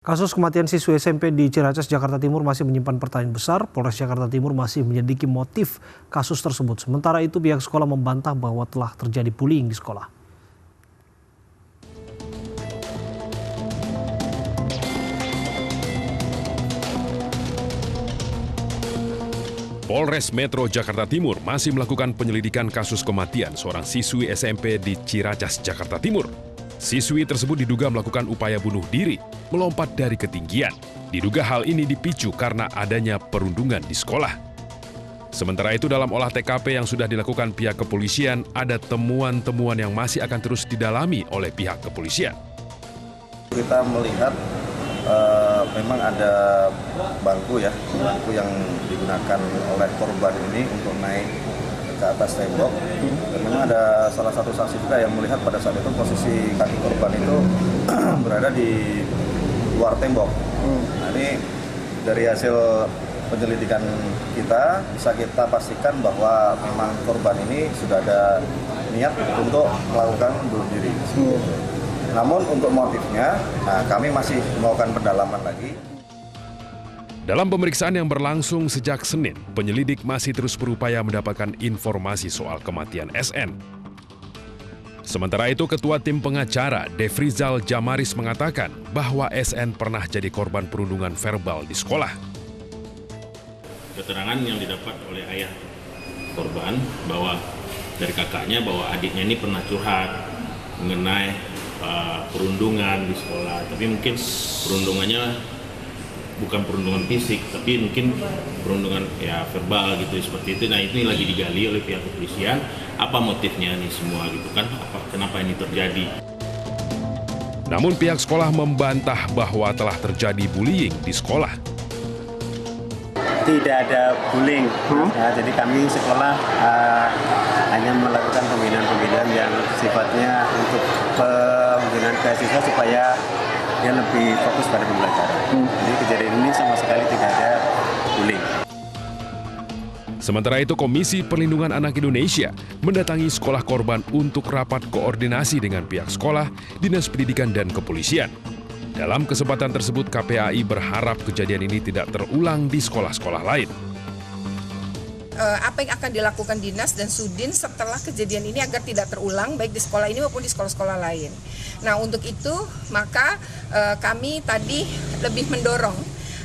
Kasus kematian siswi SMP di Ciracas, Jakarta Timur masih menyimpan pertanyaan besar. Polres Jakarta Timur masih menyelidiki motif kasus tersebut. Sementara itu pihak sekolah membantah bahwa telah terjadi bullying di sekolah. Polres Metro Jakarta Timur masih melakukan penyelidikan kasus kematian seorang siswi SMP di Ciracas, Jakarta Timur. Siswi tersebut diduga melakukan upaya bunuh diri, melompat dari ketinggian. Diduga hal ini dipicu karena adanya perundungan di sekolah. Sementara itu dalam olah TKP yang sudah dilakukan pihak kepolisian, ada temuan-temuan yang masih akan terus didalami oleh pihak kepolisian. Kita melihat memang ada bangku yang digunakan oleh korban ini untuk naik ke atas tembok. Dan memang ada salah satu saksi juga yang melihat pada saat itu posisi kaki korban itu berada di luar tembok. Nah, ini dari hasil penyelidikan kita bisa kita pastikan bahwa memang korban ini sudah ada niat untuk melakukan bunuh diri. Namun untuk motifnya, kami masih melakukan pendalaman lagi. Dalam pemeriksaan yang berlangsung sejak Senin, penyelidik masih terus berupaya mendapatkan informasi soal kematian SN. Sementara itu, Ketua Tim Pengacara, Devrizal Jamaris mengatakan bahwa SN pernah jadi korban perundungan verbal di sekolah. Keterangan yang didapat oleh ayah korban bahwa dari kakaknya bahwa adiknya ini pernah curhat mengenai perundungan di sekolah, tapi mungkin perundungannya bukan perundungan fisik, tapi mungkin perundungan verbal gitu seperti itu. Nah, ini lagi digali oleh pihak kepolisian, apa motifnya ini semua gitu kan, kenapa ini terjadi. Namun pihak sekolah membantah bahwa telah terjadi bullying di sekolah. Tidak ada bullying, jadi kami sekolah hanya melakukan pembinaan yang sifatnya untuk pembinaan ke siswa supaya dia lebih fokus pada pembelajaran. Jadi kejadian ini sama sekali tidak ada bullying. Sementara itu, Komisi Perlindungan Anak Indonesia mendatangi sekolah korban untuk rapat koordinasi dengan pihak sekolah, Dinas Pendidikan dan Kepolisian. Dalam kesempatan tersebut, KPAI berharap kejadian ini tidak terulang di sekolah-sekolah lain. Apa yang akan dilakukan Dinas dan Sudin setelah kejadian ini agar tidak terulang baik di sekolah ini maupun di sekolah-sekolah lain. Nah, untuk itu maka kami tadi lebih mendorong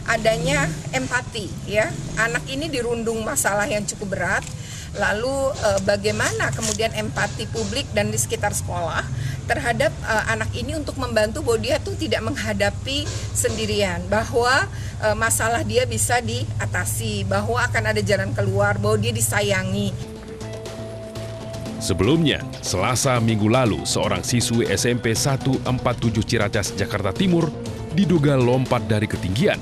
adanya empati ya. Anak ini dirundung masalah yang cukup berat. Lalu bagaimana kemudian empati publik dan di sekitar sekolah terhadap anak ini untuk membantu bahwa dia tuh tidak menghadapi sendirian, bahwa masalah dia bisa diatasi, bahwa akan ada jalan keluar, bahwa dia disayangi. Sebelumnya, Selasa minggu lalu, seorang siswi SMP 147 Ciracas, Jakarta Timur diduga lompat dari ketinggian.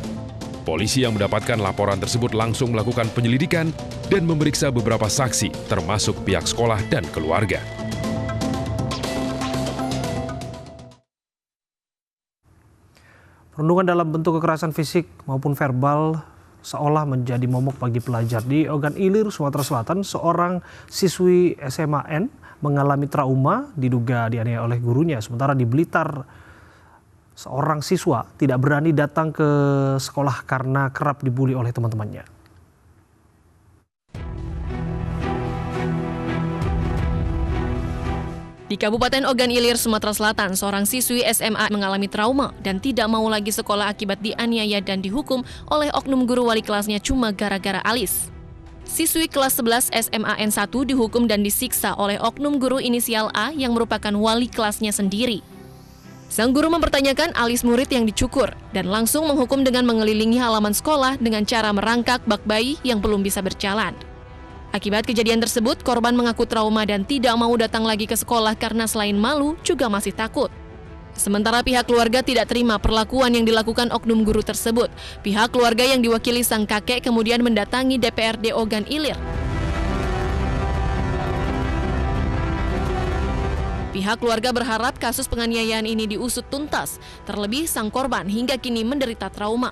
Polisi yang mendapatkan laporan tersebut langsung melakukan penyelidikan dan memeriksa beberapa saksi, termasuk pihak sekolah dan keluarga. Perundungan dalam bentuk kekerasan fisik maupun verbal seolah menjadi momok bagi pelajar. Di Ogan Ilir, Sumatera Selatan, seorang siswi SMA N mengalami trauma diduga dianiaya oleh gurunya. Sementara di Blitar, seorang siswa tidak berani datang ke sekolah karena kerap dibully oleh teman-temannya. Di Kabupaten Ogan Ilir, Sumatera Selatan, seorang siswi SMA mengalami trauma dan tidak mau lagi sekolah akibat dianiaya dan dihukum oleh oknum guru wali kelasnya cuma gara-gara alis. Siswi kelas 11 SMA N1 dihukum dan disiksa oleh oknum guru inisial A yang merupakan wali kelasnya sendiri. Sang guru mempertanyakan alis murid yang dicukur dan langsung menghukum dengan mengelilingi halaman sekolah dengan cara merangkak bak bayi yang belum bisa berjalan. Akibat kejadian tersebut, korban mengaku trauma dan tidak mau datang lagi ke sekolah karena selain malu, juga masih takut. Sementara pihak keluarga tidak terima perlakuan yang dilakukan oknum guru tersebut. Pihak keluarga yang diwakili sang kakek kemudian mendatangi DPRD Ogan Ilir. Pihak keluarga berharap kasus penganiayaan ini diusut tuntas, terlebih sang korban hingga kini menderita trauma.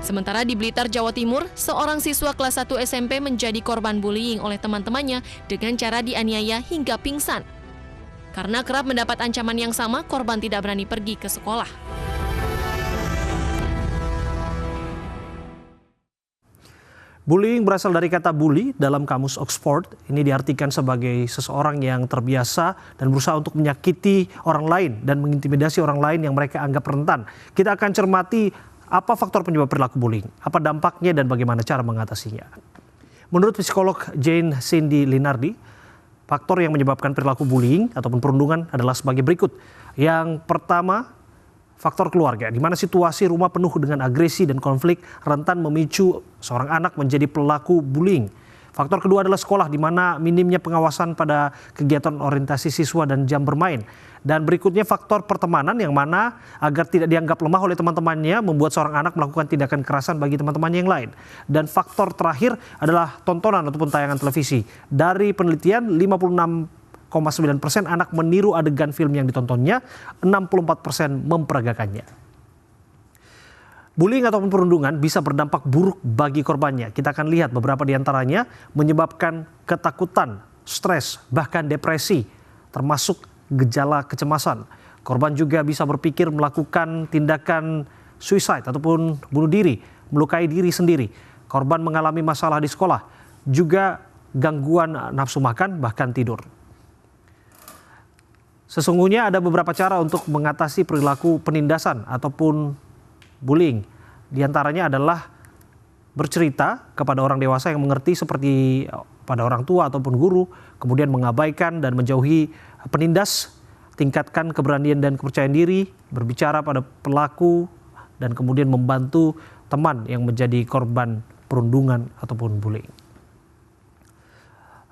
Sementara di Blitar, Jawa Timur, seorang siswa kelas 1 SMP menjadi korban bullying oleh teman-temannya dengan cara dianiaya hingga pingsan. Karena kerap mendapat ancaman yang sama, korban tidak berani pergi ke sekolah. Bullying berasal dari kata bully dalam kamus Oxford. Ini diartikan sebagai seseorang yang terbiasa dan berusaha untuk menyakiti orang lain dan mengintimidasi orang lain yang mereka anggap rentan. Kita akan cermati apa faktor penyebab perilaku bullying, apa dampaknya dan bagaimana cara mengatasinya. Menurut psikolog Jane Cindy Linardi, faktor yang menyebabkan perilaku bullying ataupun perundungan adalah sebagai berikut. Yang pertama, faktor keluarga, di mana situasi rumah penuh dengan agresi dan konflik rentan memicu seorang anak menjadi pelaku bullying. Faktor kedua adalah sekolah, di mana minimnya pengawasan pada kegiatan orientasi siswa dan jam bermain. Dan berikutnya faktor pertemanan, yang mana agar tidak dianggap lemah oleh teman-temannya membuat seorang anak melakukan tindakan kekerasan bagi teman-temannya yang lain. Dan faktor terakhir adalah tontonan ataupun tayangan televisi. Dari penelitian, 56,9% anak meniru adegan film yang ditontonnya, 64% memperagakannya. Bullying ataupun perundungan bisa berdampak buruk bagi korbannya. Kita akan lihat beberapa di antaranya menyebabkan ketakutan, stres, bahkan depresi, termasuk gejala kecemasan. Korban juga bisa berpikir melakukan tindakan suicide ataupun bunuh diri, melukai diri sendiri. Korban mengalami masalah di sekolah, juga gangguan nafsu makan, bahkan tidur. Sesungguhnya ada beberapa cara untuk mengatasi perilaku penindasan ataupun bullying. Di antaranya adalah bercerita kepada orang dewasa yang mengerti seperti pada orang tua ataupun guru, kemudian mengabaikan dan menjauhi penindas, tingkatkan keberanian dan kepercayaan diri, berbicara pada pelaku, dan kemudian membantu teman yang menjadi korban perundungan ataupun bullying.